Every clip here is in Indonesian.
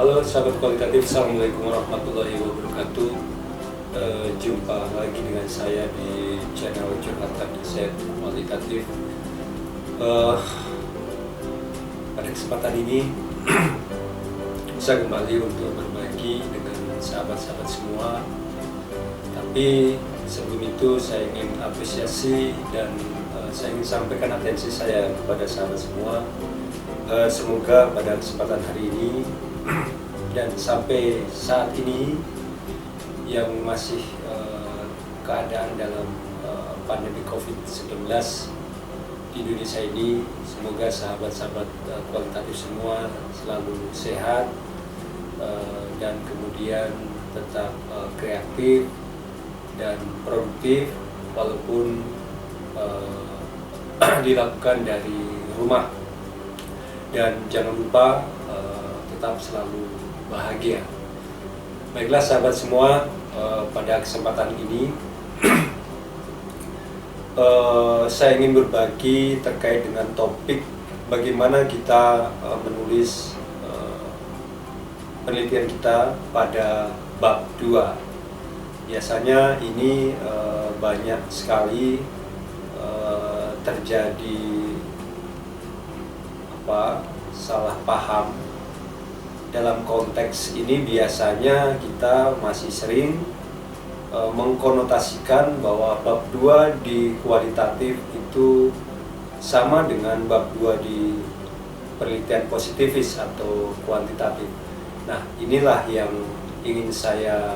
Halo sahabat kualitatif, Assalamualaikum warahmatullahi wabarakatuh. Jumpa lagi dengan saya di channel Curhatan Riset Kualitatif. Pada kesempatan ini saya kembali untuk berbagi dengan sahabat-sahabat semua. Tapi sebelum itu saya ingin apresiasi dan saya ingin sampaikan atensi saya kepada sahabat semua. Semoga pada kesempatan hari ini dan sampai saat ini yang masih keadaan dalam pandemi COVID-19 di Indonesia ini, semoga sahabat-sahabat kualitatif semua selalu sehat dan kemudian tetap kreatif dan produktif walaupun dilakukan dari rumah, dan jangan lupa tetap selalu bahagia. Baiklah sahabat semua, pada kesempatan ini saya ingin berbagi terkait dengan topik bagaimana kita menulis penelitian kita pada bab 2. Biasanya ini banyak sekali terjadi salah paham. Dalam konteks ini biasanya kita masih sering mengkonotasikan bahwa bab 2 di kualitatif itu sama dengan bab 2 di penelitian positivis atau kuantitatif. Nah, inilah yang ingin saya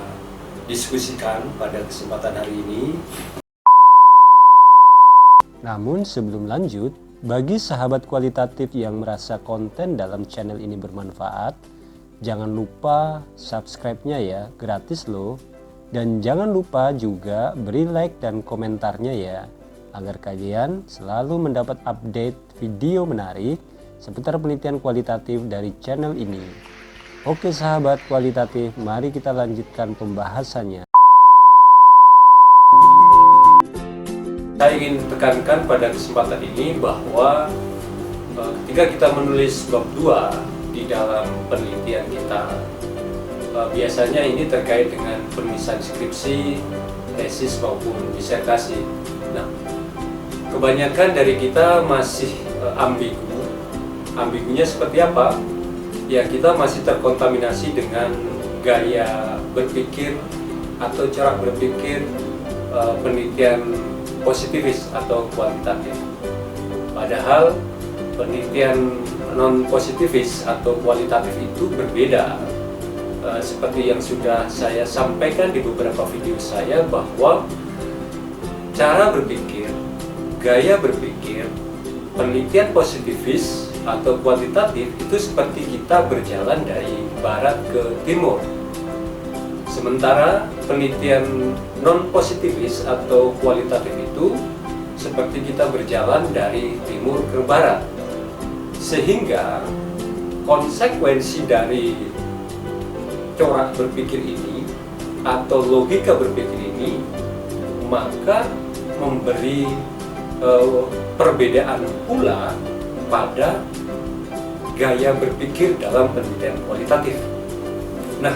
diskusikan pada kesempatan hari ini. Namun sebelum lanjut, bagi sahabat kualitatif yang merasa konten dalam channel ini bermanfaat, jangan lupa subscribe-nya ya, gratis loh. Dan jangan lupa juga beri like dan komentarnya ya, agar kalian selalu mendapat update video menarik seputar penelitian kualitatif dari channel ini. Oke sahabat kualitatif, mari kita lanjutkan pembahasannya. Saya ingin tekankan pada kesempatan ini bahwa ketika kita menulis bab 2 di dalam penelitian kita, biasanya ini terkait dengan penulisan skripsi, tesis maupun disertasi. Nah, kebanyakan dari kita masih ambigu. Ambigunya seperti apa? Ya, kita masih terkontaminasi dengan gaya berpikir atau cara berpikir penelitian positivis atau kuantitatif. Padahal penelitian non-positivis atau kualitatif itu berbeda. Seperti yang sudah saya sampaikan di beberapa video saya, bahwa cara berpikir, gaya berpikir penelitian positivis atau kuantitatif itu seperti kita berjalan dari barat ke timur. Sementara penelitian non-positivis atau kualitatif itu seperti kita berjalan dari timur ke barat. Sehingga konsekuensi dari corak berpikir ini atau logika berpikir ini maka memberi perbedaan pula pada gaya berpikir dalam penelitian kualitatif. Nah,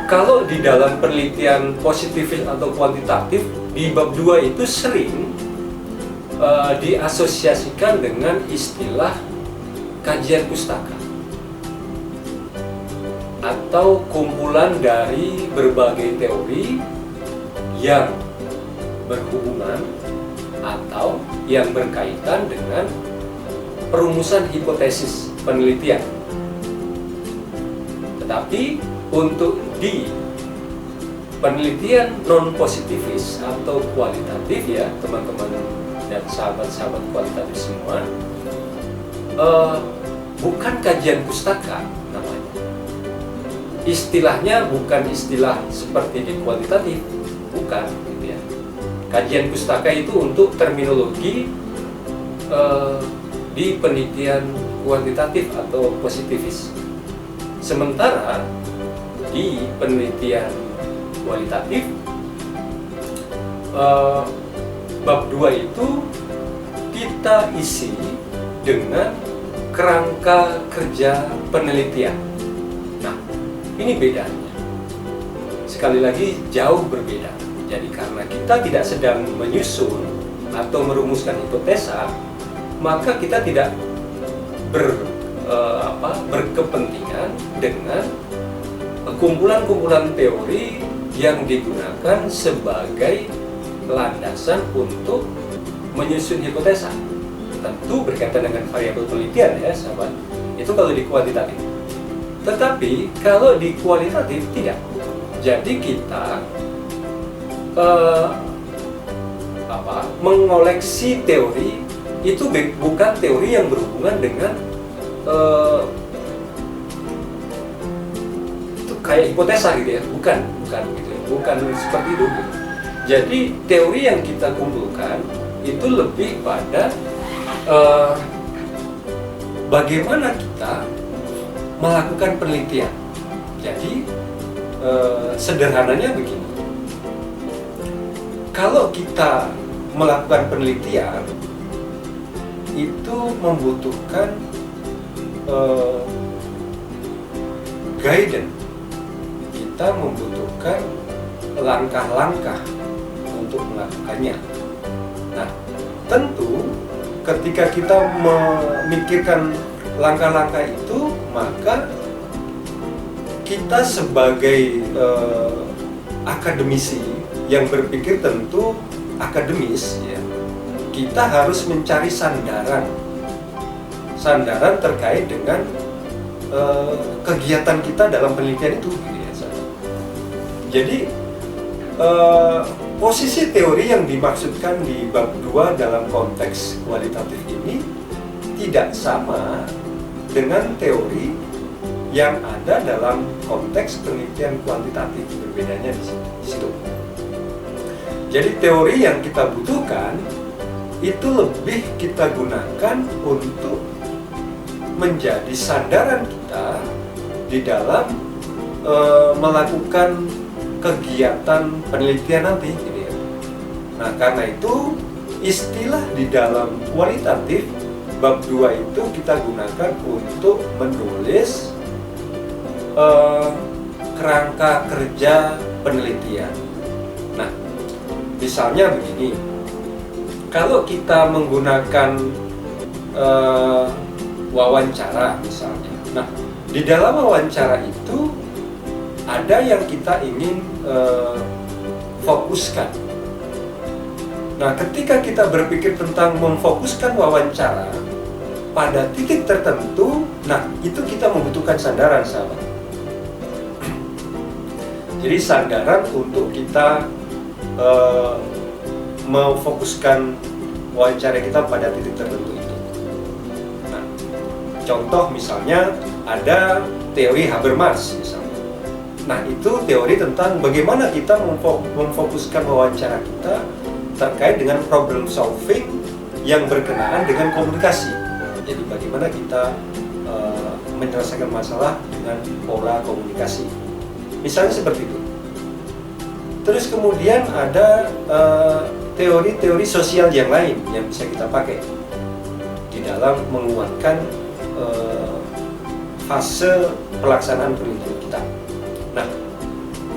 kalau di dalam penelitian positivis atau kuantitatif di bab 2 itu sering diasosiasikan dengan istilah kajian pustaka atau kumpulan dari berbagai teori yang berhubungan atau yang berkaitan dengan perumusan hipotesis penelitian. Tetapi untuk di penelitian non-positivis atau kualitatif ya teman-teman dan sahabat-sahabat kualitatif semua, bukan kajian pustaka namanya. Istilahnya bukan istilah seperti di kualitatif, bukan gitu ya. Kajian pustaka itu untuk terminologi di penelitian kuantitatif atau positivis. Sementara di penelitian kualitatif bab 2 itu kita isi dengan kerangka kerja penelitian. Nah, Ini bedanya. Sekali lagi jauh berbeda. Jadi karena kita tidak sedang menyusun atau merumuskan hipotesa, maka kita tidak berkepentingan dengan kumpulan-kumpulan teori yang digunakan sebagai landasan untuk menyusun hipotesa. Tentu berkaitan dengan variabel penelitian ya sahabat, itu kalau di kuantitatif. Tetapi kalau di kualitatif tidak. Jadi kita mengoleksi teori itu bukan teori yang berhubungan dengan itu kayak hipotesa gitu ya, bukan gitu ya, bukan seperti itu. Jadi teori yang kita kumpulkan itu lebih pada bagaimana kita melakukan penelitian. Jadi sederhananya begini, kalau kita melakukan penelitian itu membutuhkan guidance, kita membutuhkan langkah-langkah untuk melakukannya. Nah, tentu ketika kita memikirkan langkah-langkah itu, maka kita sebagai akademisi yang berpikir tentu akademis ya, kita harus mencari sandaran terkait dengan kegiatan kita dalam penelitian itu gitu ya. Jadi posisi teori yang dimaksudkan di bab 2 dalam konteks kualitatif ini tidak sama dengan teori yang ada dalam konteks penelitian kuantitatif. Berbedanya di situ. Jadi teori yang kita butuhkan itu lebih kita gunakan untuk menjadi sandaran kita di dalam melakukan kegiatan penelitian nanti gitu ya. Nah, karena itu istilah di dalam kualitatif bab 2 itu kita gunakan untuk menulis kerangka kerja penelitian. Nah, misalnya begini, kalau kita menggunakan wawancara misalnya, nah di dalam wawancara itu ada yang kita ingin fokuskan. Nah, ketika kita berpikir tentang memfokuskan wawancara pada titik tertentu, nah itu kita membutuhkan sandaran, sahabat. Jadi sandaran untuk kita memfokuskan wawancara kita pada titik tertentu itu. Nah, contoh misalnya ada teori Habermas misalnya. Nah, itu teori tentang bagaimana kita memfokuskan wawancara kita terkait dengan problem solving yang berkenaan dengan komunikasi. Jadi bagaimana kita menyelesaikan masalah dengan pola komunikasi. Misalnya seperti itu. Terus kemudian ada teori-teori sosial yang lain yang bisa kita pakai di dalam menguatkan fase pelaksanaan penelitian kita. Nah,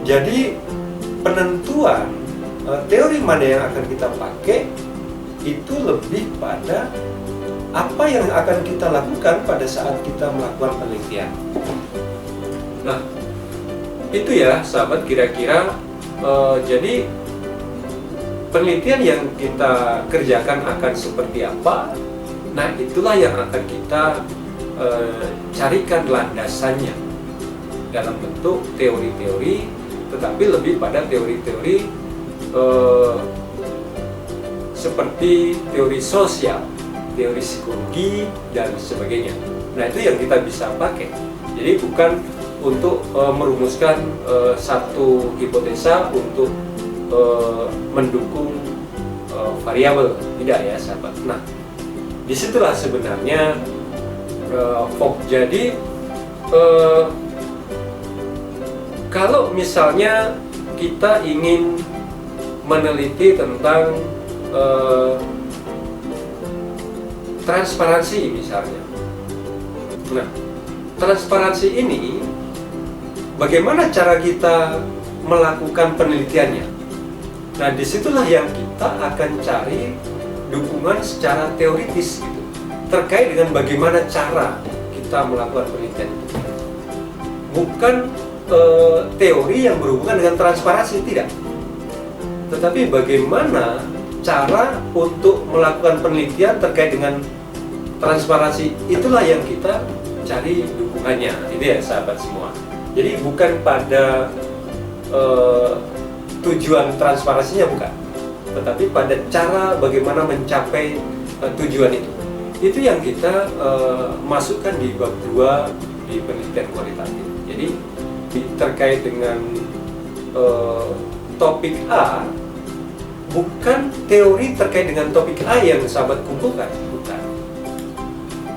jadi penentuan teori mana yang akan kita pakai itu lebih pada apa yang akan kita lakukan pada saat kita melakukan penelitian. Nah, itu ya sahabat, kira-kira jadi penelitian yang kita kerjakan akan seperti apa. Nah, itulah yang akan kita carikan landasannya dalam bentuk teori-teori, tetapi lebih pada teori-teori seperti teori sosial, teori psikologi, dan sebagainya. Nah, itu yang kita bisa pakai. Jadi bukan untuk merumuskan satu hipotesa untuk mendukung variabel, tidak ya sahabat. Nah, disitulah sebenarnya jadi kalau misalnya kita ingin meneliti tentang transparansi misalnya. Nah, transparansi ini bagaimana cara kita melakukan penelitiannya. Nah, disitulah yang kita akan cari dukungan secara teoritis gitu, terkait dengan bagaimana cara kita melakukan penelitian itu. Bukan teori yang berhubungan dengan transparansi, tidak. Tetapi bagaimana cara untuk melakukan penelitian terkait dengan transparansi, itulah yang kita cari dukungannya. Itu ya sahabat semua. Jadi bukan pada tujuan transparansinya, bukan, tetapi pada cara bagaimana mencapai tujuan itu. Itu yang kita masukkan di bab 2 di penelitian kualitatif. Jadi terkait dengan topik A, bukan teori terkait dengan topik A yang sahabat kumpulkan, bukan.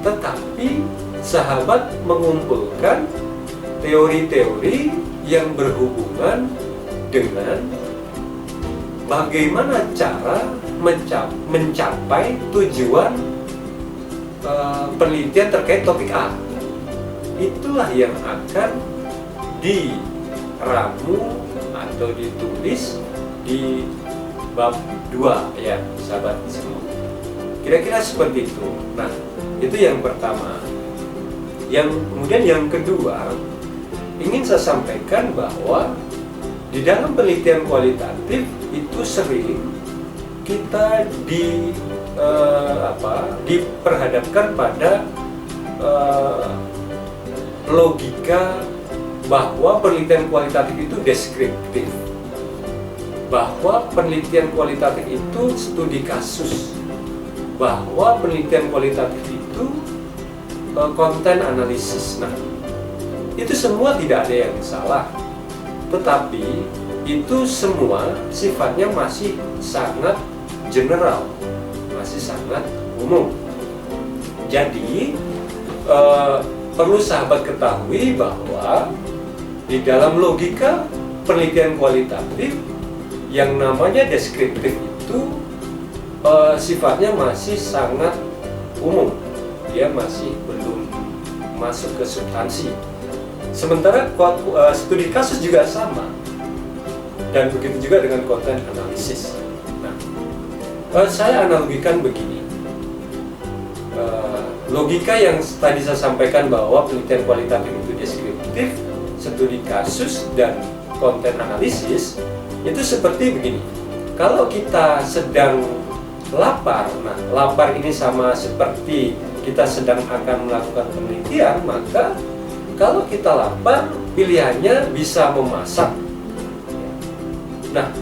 Tetapi sahabat mengumpulkan teori-teori yang berhubungan dengan bagaimana cara mencapai tujuan penelitian terkait topik A. Itulah yang akan diramu atau ditulis di bab 2 ya sahabat semua. Kira-kira seperti itu. Nah, itu yang pertama. Yang kemudian yang kedua, ingin saya sampaikan bahwa di dalam penelitian kualitatif itu sering kita diperhadapkan pada logika bahwa penelitian kualitatif itu deskriptif, bahwa penelitian kualitatif itu studi kasus, bahwa penelitian kualitatif itu konten analisis. Nah, itu semua tidak ada yang salah, tetapi itu semua sifatnya masih sangat general, masih sangat umum. Jadi perlu sahabat ketahui bahwa di dalam logika penelitian kualitatif yang namanya deskriptif itu sifatnya masih sangat umum, dia masih belum masuk ke substansi. Sementara studi kasus juga sama, dan begitu juga dengan konten analisis. Nah, saya analogikan begini, logika yang tadi saya sampaikan bahwa penelitian kualitatif itu deskriptif, studi kasus, dan konten analisis itu seperti begini. Kalau kita sedang lapar, nah lapar ini sama seperti kita sedang akan melakukan penelitian, maka kalau kita lapar, pilihannya bisa memasak. Nah,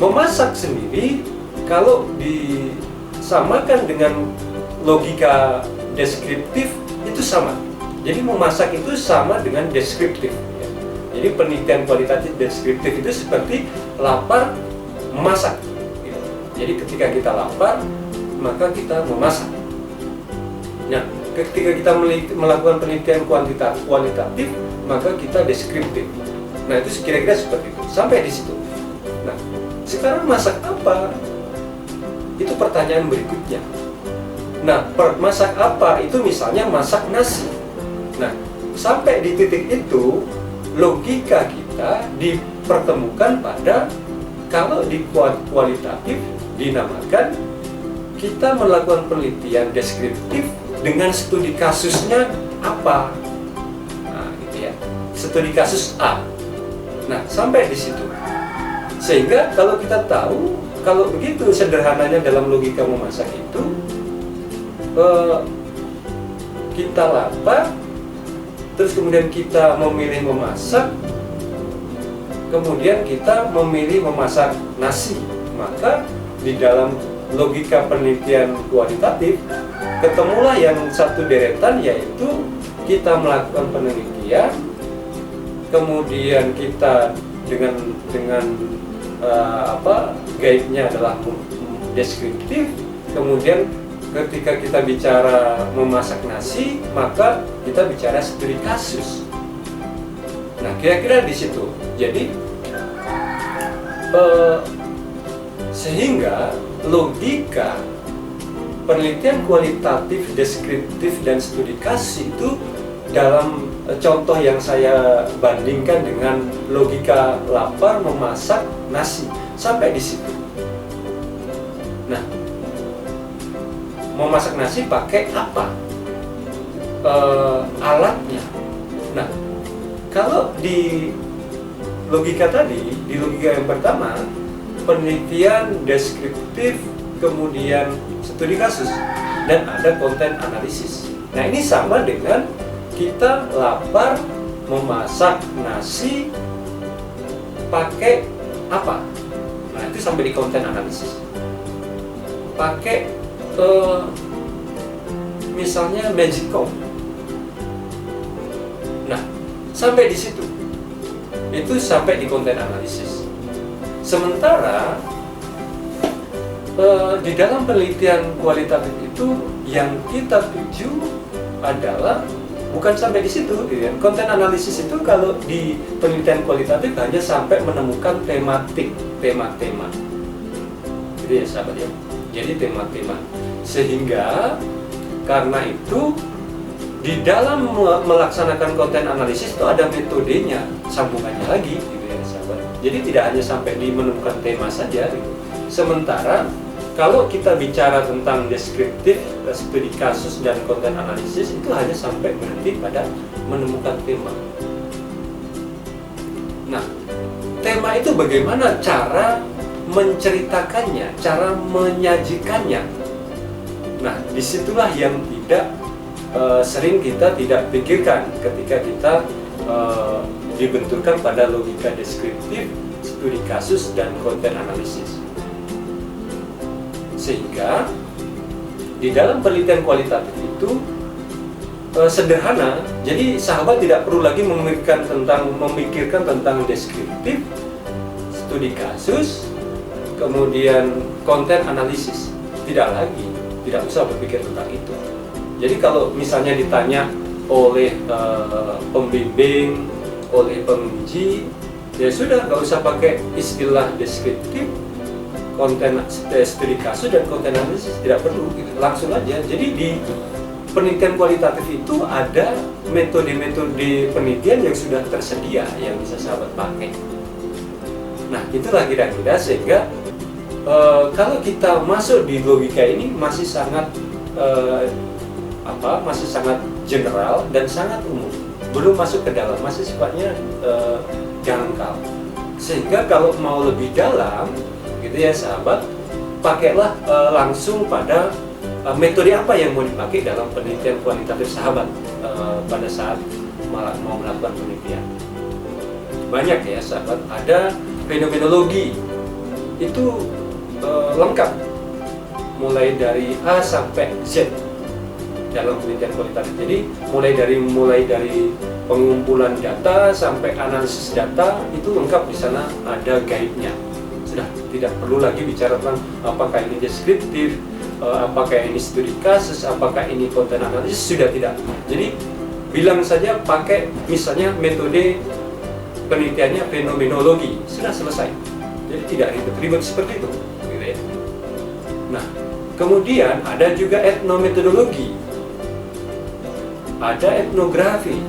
memasak sendiri kalau disamakan dengan logika deskriptif itu sama. Jadi memasak itu sama dengan deskriptif. Jadi penelitian kualitatif deskriptif itu seperti lapar memasak. Jadi ketika kita lapar, maka kita memasak. Nah, ketika kita melakukan penelitian kualitatif, maka kita deskriptif. Nah, itu kira-kira seperti itu. Sampai di situ. Nah, sekarang masak apa? Itu pertanyaan berikutnya. Nah, masak apa? Itu misalnya masak nasi. Nah, sampai di titik itu, logika kita dipertemukan pada kalau di kualitatif dinamakan kita melakukan penelitian deskriptif dengan studi kasusnya apa? Nah, gitu ya. Studi kasus A. Nah, sampai di situ. Sehingga kalau kita tahu, kalau begitu sederhananya dalam logika memasak itu, kita lapar, terus kemudian kita memilih memasak, kemudian kita memilih memasak nasi. Maka di dalam logika penelitian kualitatif ketemulah yang satu deretan, yaitu kita melakukan penelitian, kemudian kita dengan guide-nya adalah deskriptif, kemudian ketika kita bicara memasak nasi, maka kita bicara studi kasus. Nah, kira-kira di situ. Jadi sehingga logika penelitian kualitatif, deskriptif, dan studi kasus itu dalam contoh yang saya bandingkan dengan logika lapar memasak nasi, sampai di situ. Nah, memasak nasi pakai apa? Alatnya. Nah, kalau di logika tadi, di logika yang pertama, penelitian deskriptif, kemudian studi kasus, dan ada konten analisis. Nah, ini sama dengan kita lapar memasak nasi pakai apa? Nah, itu sampai di konten analisis. Pakai misalnya Magicom. Nah, sampai di situ. Itu sampai di konten analisis. Sementara di dalam penelitian kualitatif itu yang kita tuju adalah bukan sampai di situ, gitu ya. Konten analisis itu kalau di penelitian kualitatif hanya sampai menemukan tematik, tema-tema. Gitu ya sahabat ya. Jadi tema-tema. Sehingga karena itu di dalam melaksanakan konten analisis itu ada metodenya, sambungannya lagi, gitu ya sahabat. Jadi tidak hanya sampai di menemukan tema saja, gitu. Sementara kalau kita bicara tentang deskriptif, studi kasus dan konten analisis itu hanya sampai berhenti pada menemukan tema. Nah, tema itu bagaimana cara menceritakannya, cara menyajikannya. Nah, disitulah yang tidak sering kita tidak pikirkan ketika kita dibenturkan pada logika deskriptif, studi kasus, dan konten analisis. Sehingga di dalam penelitian kualitatif itu sederhana, jadi sahabat tidak perlu lagi memikirkan tentang deskriptif, studi kasus, kemudian konten analisis. Tidak lagi, tidak usah berpikir tentang itu. Jadi kalau misalnya ditanya oleh pembimbing, oleh penguji, ya sudah, nggak usah pakai istilah deskriptif, konten studi kasus, dan konten analisis, tidak perlu, gitu. Langsung aja. Jadi di penelitian kualitatif itu ada metode-metode penelitian yang sudah tersedia yang bisa sahabat pakai. Nah, itulah kira-kira sehingga kalau kita masuk di logika ini masih sangat masih sangat general dan sangat umum, belum masuk ke dalam, masih sifatnya dangkal. Sehingga kalau mau lebih dalam, gitu ya sahabat, pakailah langsung pada metode apa yang mau dipakai dalam penelitian kualitatif sahabat pada saat mau melakukan penelitian. Banyak ya sahabat, ada fenomenologi, itu lengkap mulai dari A sampai Z dalam penelitian kualitatif. Jadi mulai dari pengumpulan data sampai analisis data itu lengkap, di sana ada guide-nya. Sudah tidak perlu lagi bicara tentang apakah ini deskriptif, apakah ini studi kasus, apakah ini konten analisis, sudah tidak. Jadi bilang saja pakai misalnya metode penelitiannya fenomenologi, sudah selesai. Jadi tidak ribet-ribet seperti itu, gitu ya. Nah, kemudian ada juga etnometodologi, ada etnografi,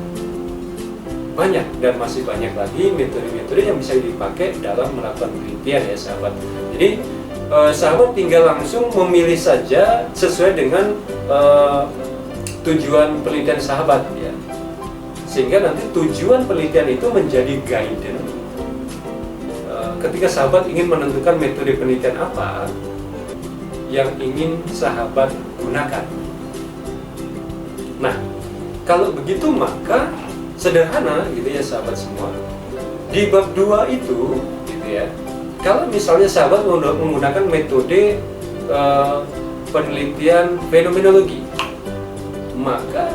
banyak dan masih banyak lagi metode-metode yang bisa dipakai dalam melakukan penelitian ya sahabat. Jadi sahabat tinggal langsung memilih saja sesuai dengan tujuan penelitian sahabat ya, sehingga nanti tujuan penelitian itu menjadi guidance ketika sahabat ingin menentukan metode penelitian apa yang ingin sahabat gunakan. Nah, kalau begitu maka sederhana gitu ya sahabat semua. Di bab 2 itu gitu ya, kalau misalnya sahabat menggunakan metode penelitian fenomenologi, maka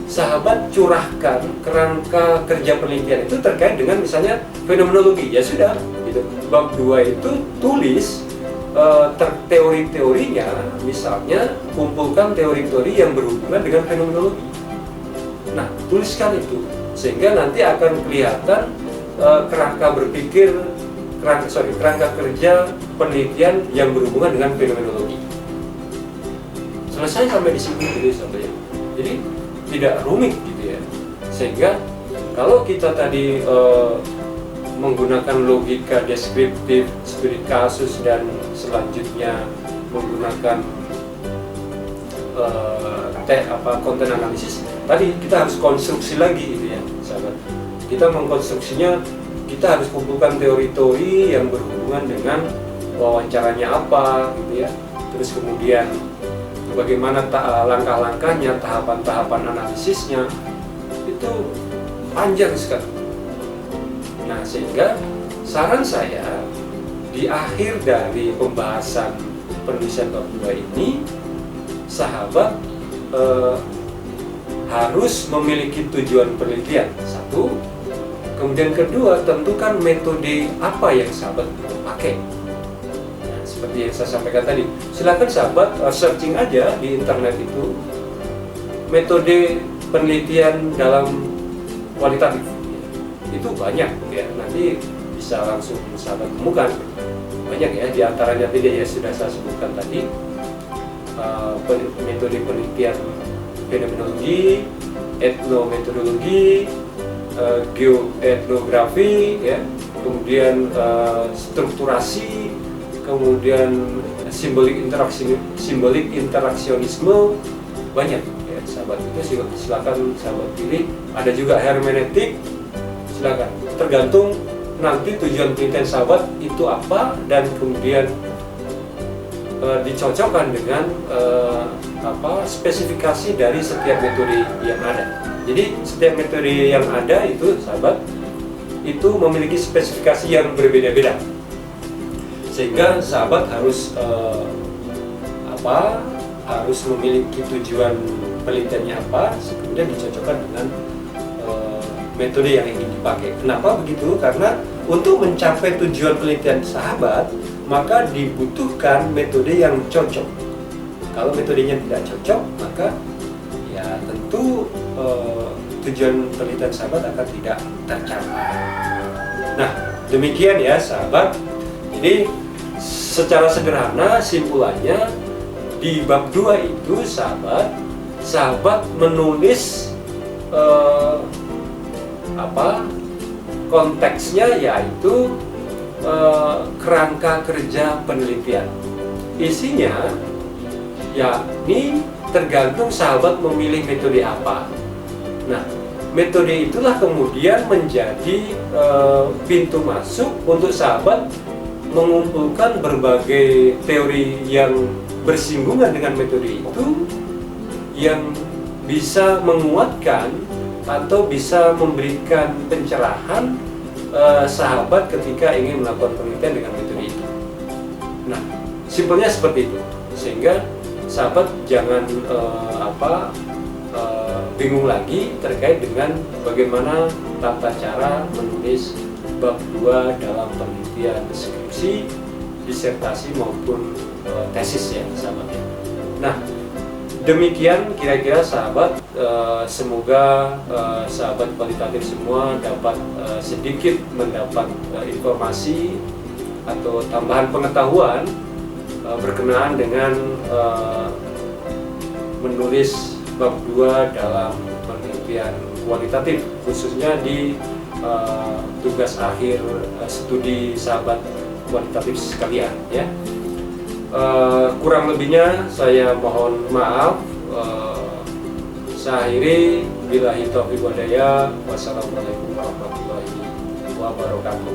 sahabat curahkan kerangka kerja penelitian itu terkait dengan misalnya fenomenologi, ya sudah gitu. Bab 2 itu tulis teori-teorinya, misalnya kumpulkan teori-teori yang berhubungan dengan fenomenologi. Nah, tuliskan itu sehingga nanti akan kelihatan kerangka kerja penelitian yang berhubungan dengan fenomenologi. selesai sampai di situ gitu sampai. Jadi tidak rumit gitu ya. Sehingga kalau kita tadi menggunakan logika deskriptif, studi kasus, dan selanjutnya menggunakan konten analisis, tadi kita harus konstruksi lagi gitu ya sahabat. Kita mengkonstruksinya, kita harus kumpulkan teori-teori yang berhubungan dengan wawancaranya apa gitu ya, terus kemudian bagaimana langkah-langkahnya, tahapan-tahapan analisisnya, itu panjang sekali. Nah, sehingga saran saya di akhir dari pembahasan penulisan bab 2 ini, sahabat harus memiliki tujuan penelitian, satu. Kemudian kedua, tentukan metode apa yang sahabat mau pakai. Nah, seperti yang saya sampaikan tadi, silakan sahabat searching aja di internet itu metode penelitian dalam kualitatif. Itu banyak ya, nanti bisa langsung sahabat temukan banyak ya, diantaranya tadi ya sudah saya sebutkan tadi, metode penelitian fenomenologi, etnometodologi, geoetnografi ya, kemudian strukturasi, kemudian simbolik interaksionisme, banyak ya sahabat. Itu silakan sahabat pilih. Ada juga hermeneutik, silakan, tergantung nanti tujuan penelitian sahabat itu apa, dan kemudian dicocokkan dengan spesifikasi dari setiap metode yang ada. Jadi setiap metode yang ada itu sahabat itu memiliki spesifikasi yang berbeda-beda, sehingga sahabat harus harus memiliki tujuan penelitiannya apa, kemudian dicocokkan dengan metode yang ingin dipakai. Kenapa begitu? Karena untuk mencapai tujuan penelitian sahabat, maka dibutuhkan metode yang cocok. Kalau metodenya tidak cocok, maka ya tentu tujuan penelitian sahabat akan tidak tercapai. Nah, demikian ya sahabat. Jadi secara sederhana simpulannya, di bab 2 itu sahabat menulis konteksnya, yaitu kerangka kerja penelitian. Isinya yakni tergantung sahabat memilih metode apa. Nah, metode itulah kemudian menjadi pintu masuk untuk sahabat mengumpulkan berbagai teori yang bersinggungan dengan metode itu, yang bisa menguatkan atau bisa memberikan pencerahan sahabat ketika ingin melakukan penelitian dengan metode itu. Nah, simpelnya seperti itu, sehingga sahabat jangan bingung lagi terkait dengan bagaimana tata cara menulis bab 2 dalam penelitian skripsi, disertasi maupun tesis ya sahabat ya. Nah, demikian kira-kira sahabat, semoga sahabat kualitatif semua dapat sedikit mendapat informasi atau tambahan pengetahuan berkenaan dengan menulis bab 2 dalam penelitian kualitatif, khususnya di tugas akhir studi sahabat kualitatif sekalian ya. Kurang lebihnya saya mohon maaf. Saya akhiri, billahi taufiq wal hidayah. Wassalamualaikum warahmatullahi wabarakatuh.